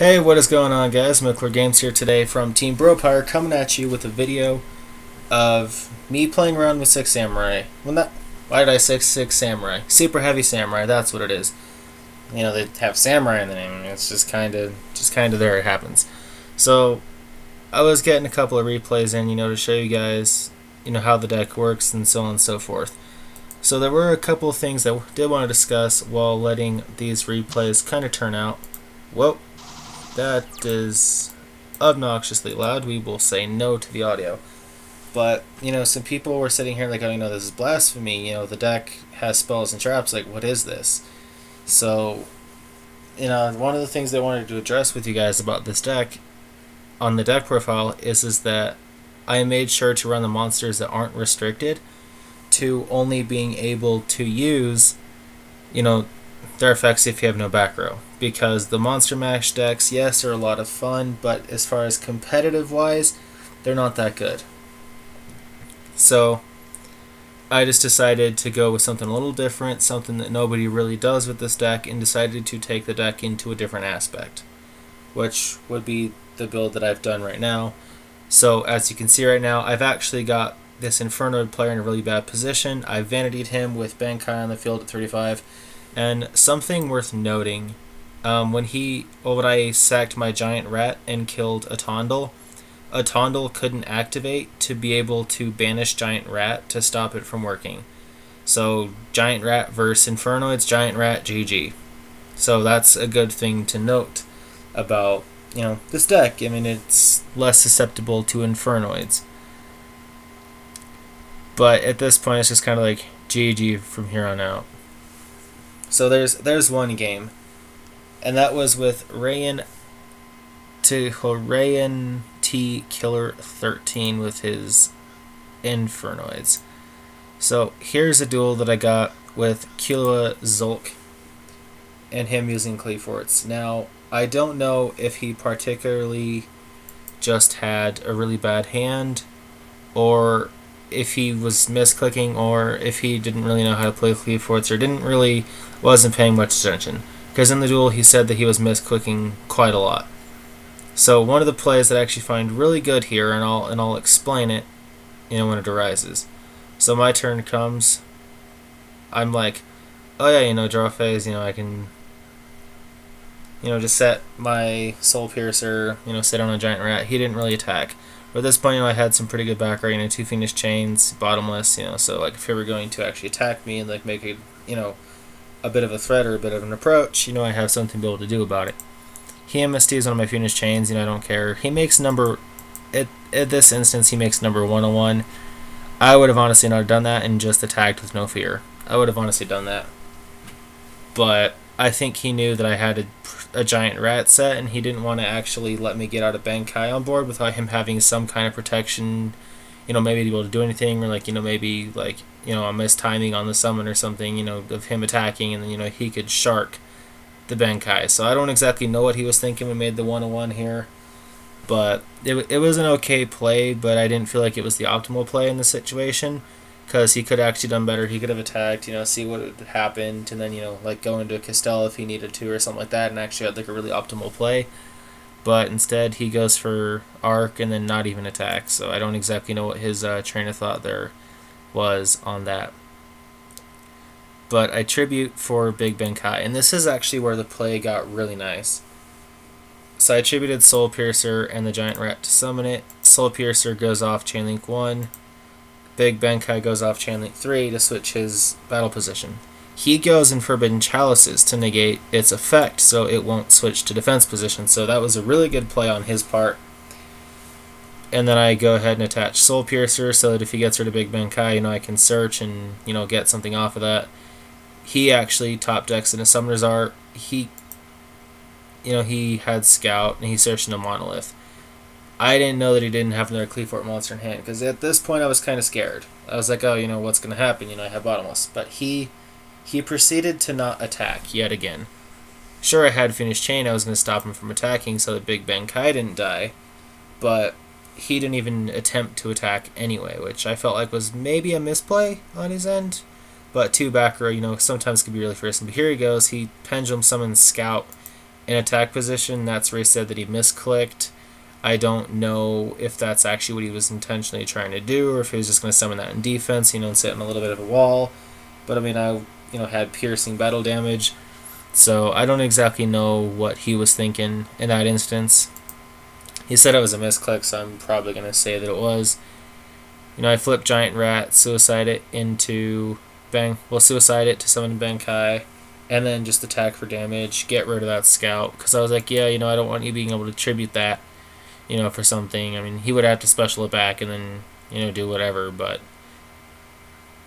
Hey, what is going on, guys? MechlordGames here today from Team Bropower, coming at you with a video of me playing around with Six Samurai. Why did I say Six Samurai? Superheavy Samurai, that's what it is. You know, they have Samurai in the name, and it's just kind of there it happens. So, I was getting a couple of replays in, to show you guys, how the deck works and so on and so forth. So there were a couple of things that I did want to discuss while letting these replays kind of turn out. Whoa. That is obnoxiously loud. We will say no to the audio. But, some people were sitting here like, oh, this is blasphemy. The deck has spells and traps. Like, what is this? So, one of the things I wanted to address with you guys about this deck on the deck profile is that I made sure to run the monsters that aren't restricted to only being able to use, their effects if you have no back row. Because the Monster Mash decks, yes, are a lot of fun, but as far as competitive-wise, they're not that good. So, I just decided to go with something a little different, something that nobody really does with this deck, and decided to take the deck into a different aspect, which would be the build that I've done right now. So, as you can see right now, I've actually got this Infernoid player in a really bad position. I vanity'd him with Bankai on the field at 35, and something worth noting, when I sacked my Giant Rat and killed a Tondel couldn't activate to be able to banish Giant Rat to stop it from working. So Giant Rat versus Infernoids, Giant Rat, GG. So that's a good thing to note about, this deck. I mean, it's less susceptible to Infernoids. But at this point, it's just kind of like GG from here on out. So there's one game. And that was with Rayan T Killer 13 with his Infernoids. So here's a duel that I got with Killua Zulk and him using Cleaforts. Now, I don't know if he particularly just had a really bad hand, or if he was misclicking, or if he didn't really know how to play Cleaforts, or wasn't paying much attention. Because in the duel, he said that he was misclicking quite a lot. So one of the plays that I actually find really good here, and I'll explain it, when it arises. So my turn comes. I'm like, oh yeah, draw phase. I can, just set my Soul Piercer. Sit on a Giant Rat. He didn't really attack. But at this point, I had some pretty good back row. 2 Fiendish Chains, bottomless. So like if he were going to actually attack me and like make it, a bit of a threat or a bit of an approach, I have something to be able to do about it. He MSTs one of my Fiendish Chains, I don't care. He makes at this instance, he makes number 101. I would have honestly not done that and just attacked with no fear. I would have honestly done that. But I think he knew that I had a Giant Rat set, and he didn't want to actually let me get out of Bankai on board without him having some kind of protection, maybe to be able to do anything, or maybe a mistiming on the summon or something, of him attacking, and then, he could shark the Bankai. So I don't exactly know what he was thinking when he made the 101 here, but it was an okay play, but I didn't feel like it was the optimal play in the situation, because he could have actually done better. He could have attacked, see what had happened, and then, go into Castell if he needed to or something like that, and actually had a really optimal play. But instead, he goes for Arc and then not even attack. So I don't exactly know what his train of thought there was on that. But I tribute for Big Bankai. And this is actually where the play got really nice. So I attributed Soul Piercer and the Giant Rat to summon it. Soul Piercer goes off Chainlink 1. Big Bankai goes off Chainlink 3 to switch his battle position. He goes in Forbidden Chalices to negate its effect, so it won't switch to defense position. So that was a really good play on his part. And then I go ahead and attach Soul Piercer so that if he gets rid of Big Bankai, I can search and, get something off of that. He actually top decks in a Summoner's Art. He had Scout, and he searched in a Monolith. I didn't know that he didn't have another Cleafort monster in hand, because at this point I was kind of scared. I was like, oh, what's going to happen? I have Bottomless. But he proceeded to not attack yet again. Sure, I had Fiendish Chain. I was going to stop him from attacking so that Big Bankai didn't die. But he didn't even attempt to attack anyway, which I felt like was maybe a misplay on his end. But 2 back row, sometimes can be really fearsome. But here he goes. He Pendulum summons Scout in attack position. That's where he said that he misclicked. I don't know if that's actually what he was intentionally trying to do, or if he was just going to summon that in defense, and sit on a little bit of a wall. But I mean, I had piercing battle damage, so I don't exactly know what he was thinking in that instance. He said it was a misclick, so I'm probably going to say that it was. I flip Giant Rat, suicide it into suicide it to summon Bankai, and then just attack for damage, get rid of that scout, because I was like, yeah, I don't want you being able to tribute that, for something. I mean, he would have to special it back and then, do whatever, but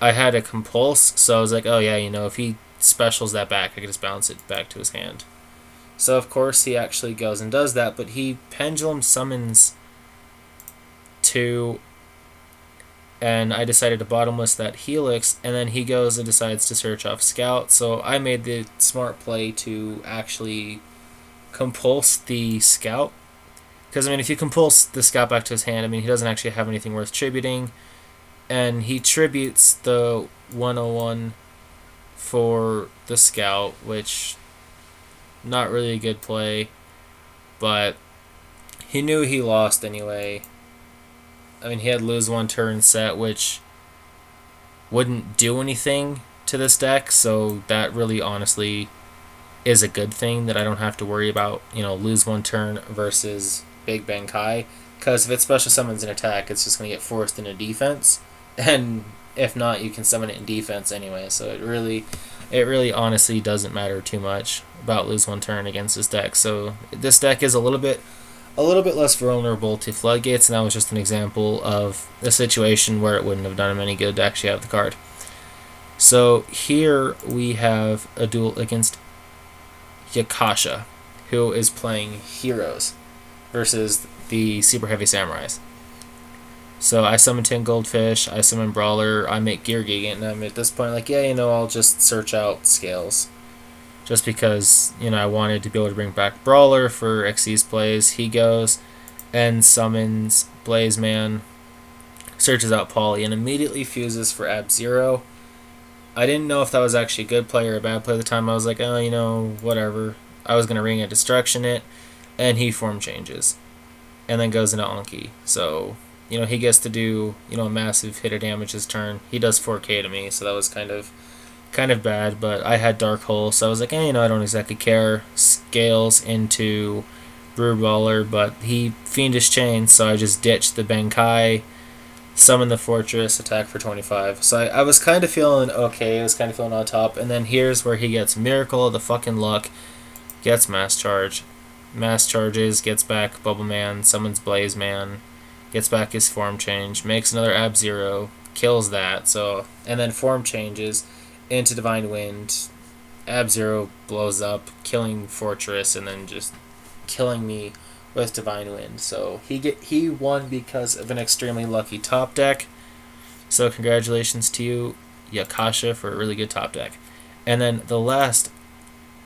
I had a compulse, so I was like, oh yeah, if he specials that back, I could just bounce it back to his hand. So of course he actually goes and does that, but he pendulum summons 2, and I decided to bottomless that Helix, and then he goes and decides to search off Scout, so I made the smart play to actually compulse the Scout, because if you compulse the Scout back to his hand, he doesn't actually have anything worth tributing, and he tributes the 101 for the Scout, which not really a good play, but he knew he lost anyway. He had lose 1 turn set, which wouldn't do anything to this deck, so that really honestly is a good thing that I don't have to worry about, lose 1 turn versus Big Bankai, because if it special summons an attack, it's just going to get forced into defense, and if not, you can summon it in defense anyway, so it really honestly doesn't matter too much about lose 1 turn against this deck. So this deck is a little bit less vulnerable to floodgates, and that was just an example of a situation where it wouldn't have done him any good to actually have the card. So here we have a duel against Yakasha, who is playing Heroes versus the Super Heavy Samurais. So I summon 10 Goldfish, I summon Brawler, I make Gear Gigant, and I'm at this point like, yeah, I'll just search out Scales. Just because, I wanted to be able to bring back Brawler for Xyz plays. He goes and summons Blazeman, searches out Polly, and immediately fuses for Ab-Zero. I didn't know if that was actually a good play or a bad play at the time. I was like, oh, whatever. I was going to Ring of Destruction it, and he form changes. And then goes into Anki. So, he gets to do, a massive hit of damage his turn. He does 4k to me, so that was kind of bad, but I had Dark Hole, so I was like, I don't exactly care. Scales into Brew Baller, but he Fiendish Chains, so I just ditched the Bankai, summon the Fortress, attack for 25. So I was kind of feeling okay, I was kind of feeling on top, and then here's where he gets Miracle of the fucking Luck, gets Mass Charge. Mass Charges, gets back Bubble Man, summons Blaze Man, gets back his form change, makes another Ab-Zero, kills that, so, and then form changes into Divine Wind. Ab-Zero blows up, killing Fortress, and then just killing me with Divine Wind. So he won because of an extremely lucky top deck. So congratulations to you, Yakasha, for a really good top deck. And then the last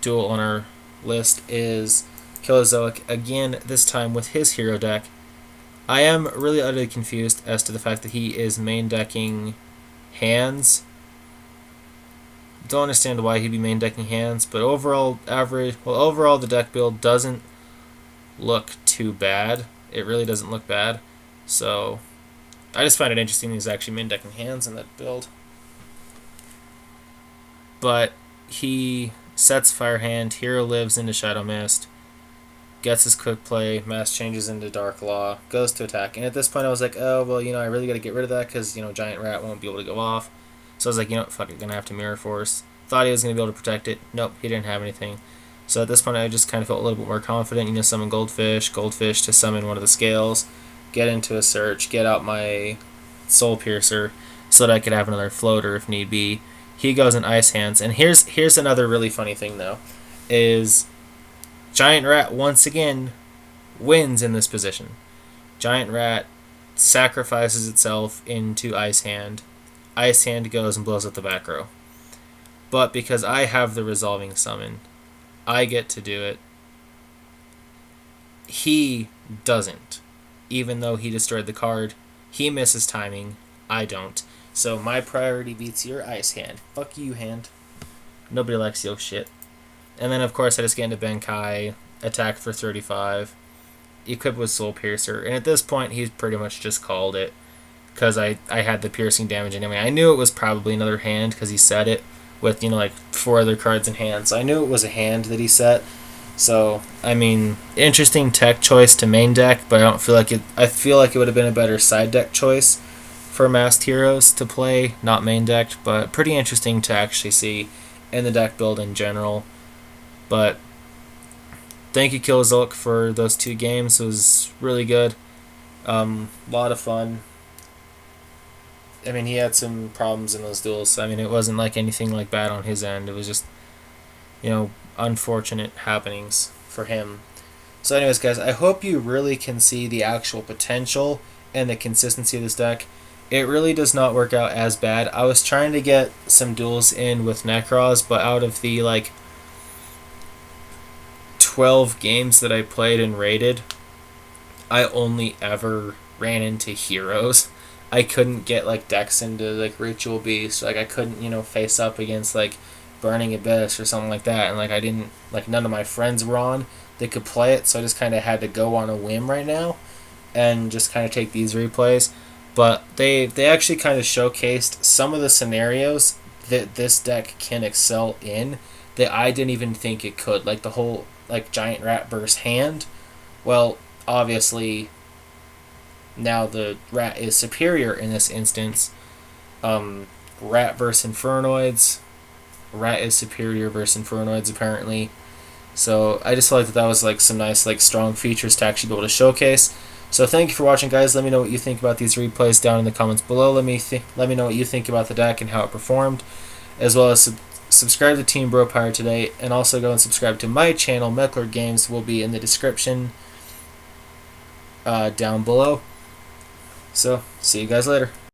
duel on our list is Kilozoic, again, this time with his hero deck. I am really utterly confused as to the fact that he is main decking hands. Don't understand why he'd be main decking hands, but overall the deck build doesn't look too bad. It really doesn't look bad. So I just find it interesting he's actually main decking hands in that build. But he sets Fire Hand, Hero Lives into Shadow Mist, gets his quick play, Mass changes into Dark Law, goes to attack. And at this point I was like, oh, well, I really got to get rid of that because, Giant Rat won't be able to go off. So I was like, fuck it, gonna have to Mirror Force. Thought he was gonna be able to protect it. Nope, he didn't have anything. So at this point I just kind of felt a little bit more confident. Summon Goldfish to summon one of the Scales, get into a search, get out my Soul Piercer so that I could have another floater if need be. He goes in Ice Hands, and here's another really funny thing though, is Giant Rat once again wins in this position. Giant Rat sacrifices itself into Ice Hand. Ice Hand goes and blows up the back row. But because I have the resolving summon, I get to do it. He doesn't. Even though he destroyed the card, he misses timing. I don't. So my priority beats your Ice Hand. Fuck you, hand. Nobody likes your shit. And then, of course, I just get into Bankai, attack for 35, equipped with Soul Piercer, and at this point he's pretty much just called it because I had the piercing damage anyway. I knew it was probably another hand because he said it with, you know, like 4 other cards in hand, so I knew it was a hand that he set. So, I mean, interesting tech choice to main deck, but I don't feel like it. I feel like it would have been a better side deck choice for Masked Heroes to play, not main decked, but pretty interesting to actually see in the deck build in general. But thank you, Killzilk, for those 2 games. It was really good. A lot of fun. I mean, he had some problems in those duels. I mean, it wasn't like anything like bad on his end. It was just, you know, unfortunate happenings for him. So anyways, guys, I hope you really can see the actual potential and the consistency of this deck. It really does not work out as bad. I was trying to get some duels in with Necros, but out of the like 12 games that I played and rated, I only ever ran into heroes. I couldn't get like decks into like Ritual Beast. Like I couldn't, you know, face up against like Burning Abyss or something like that. And like I didn't, like none of my friends were on that could play it, so I just kind of had to go on a whim right now and just kind of take these replays. But they actually kind of showcased some of the scenarios that this deck can excel in that I didn't even think it could. Like the whole like Giant Rat versus hand. Well, obviously now the Rat is superior in this instance. Rat versus Infernoids. Rat is superior versus Infernoids apparently. So I just feel like that was like some nice like strong features to actually be able to showcase. So thank you for watching, guys. Let me know what you think about these replays down in the comments below. Let me know what you think about the deck and how it performed, as well as subscribe to Team Bropire today, and also go and subscribe to my channel. MechlordGames will be in the description down below. So see you guys later.